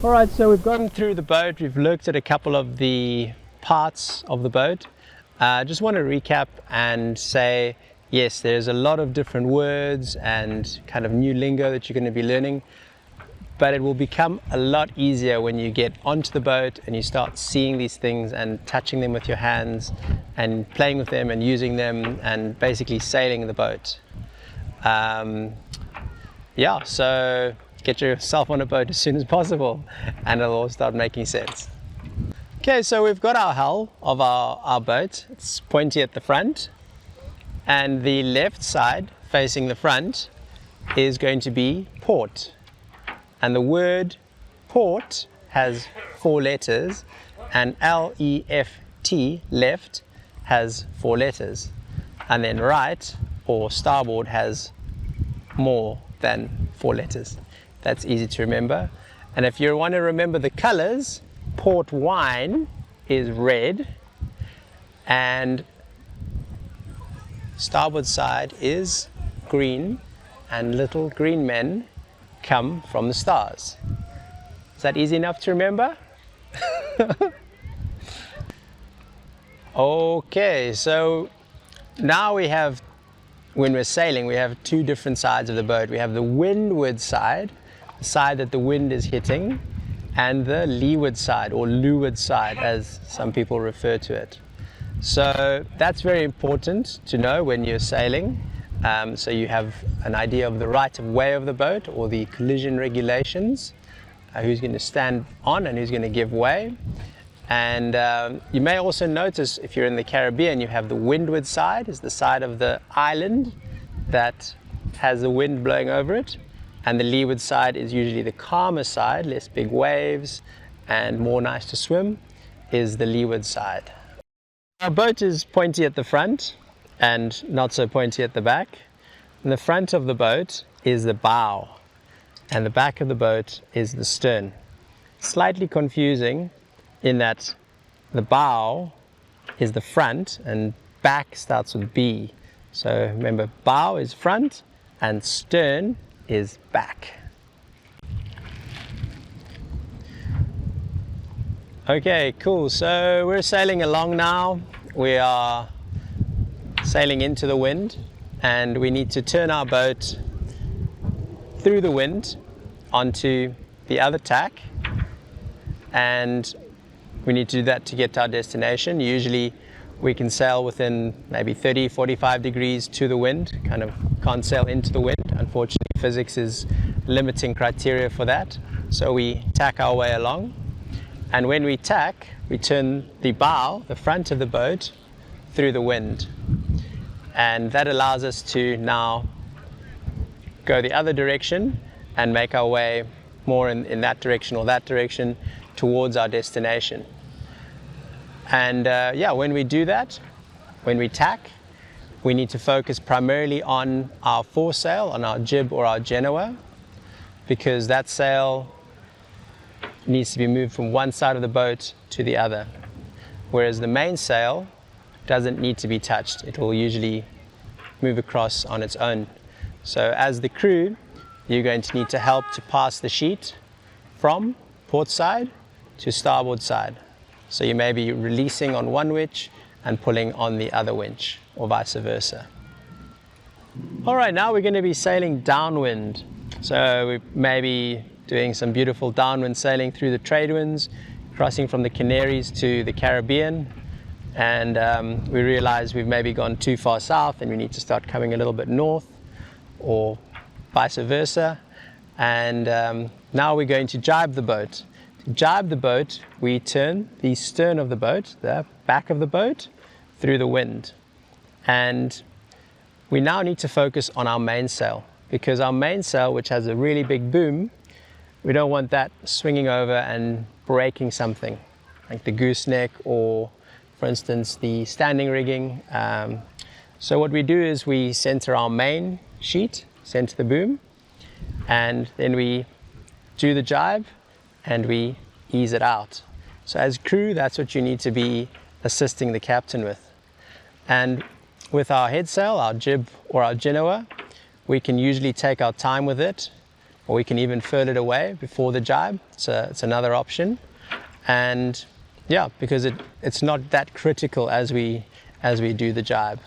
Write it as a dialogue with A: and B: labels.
A: All right, so we've gone through the boat, we've looked at a couple of the parts of the boat. Just want to recap and say, yes, there's a lot of different words and kind of new lingo that you're going to be learning, but it will become a lot easier when you get onto the boat and you start seeing these things and touching them with your hands and playing with them and using them and basically sailing the boat. Yeah, so get yourself on a boat as soon as possible and it'll all start making sense. Okay, so we've got our hull of our boat. It's pointy at the front, and the left side facing the front is going to be port. And the word port has 4 letters, and L-E-F-T, left, has 4 letters. And then right, or starboard, has more than 4 letters. That's easy to remember. And if you want to remember the colors, port wine is red and starboard side is green, and little green men come from the stars. Is that easy enough to remember? Okay, so now we have, when we're sailing, we have 2 different sides of the boat. We have the windward side, the side that the wind is hitting, and the leeward side, or leeward side, as some people refer to it. So that's very important to know when you're sailing, so you have an idea of the right of way of the boat, or the collision regulations, who's going to stand on and who's going to give way. And you may also notice, if you're in the Caribbean, you have the windward side, is the side of the island that has the wind blowing over it. And the leeward side is usually the calmer side, less big waves and more nice to swim, is the leeward side. Our boat is pointy at the front and not so pointy at the back. And the front of the boat is the bow, and the back of the boat is the stern. Slightly confusing in that the bow is the front and back starts with B. So remember, bow is front and stern is back. Okay, cool. So we're sailing along now. We are sailing into the wind, and we need to turn our boat through the wind onto the other tack, and we need to do that to get to our destination. Usually we can sail within maybe 30-45 degrees to the wind, kind of can't sail into the wind. Unfortunately, physics is limiting criteria for that. So we tack our way along. And when we tack, we turn the bow, the front of the boat, through the wind. And that allows us to now go the other direction and make our way more in that direction or that direction towards our destination. And yeah, when we do that, when we tack, we need to focus primarily on our foresail, on our jib or our genoa, because that sail needs to be moved from one side of the boat to the other. Whereas the mainsail doesn't need to be touched. It will usually move across on its own. So as the crew, you're going to need to help to pass the sheet from port side to starboard side. So you may be releasing on one winch and pulling on the other winch, or vice versa. All right, now we're going to be sailing downwind. So we may be doing some beautiful downwind sailing through the trade winds, crossing from the Canaries to the Caribbean. And we realize we've maybe gone too far south and we need to start coming a little bit north, or vice versa. And now we're going to jibe the boat. To jibe the boat, we turn the stern of the boat, the back of the boat, through the wind. And we now need to focus on our mainsail, because our mainsail, which has a really big boom, we don't want that swinging over and breaking something, like the gooseneck or, for instance, the standing rigging. So what we do is we center our main sheet, center the boom, and then we do the jibe and we ease it out. So as crew, that's what you need to be assisting the captain with. And with our head sail, our jib or our genoa, we can usually take our time with it or we can even furl it away before the jibe. So it's another option. And yeah, because it's not that critical as we do the jibe.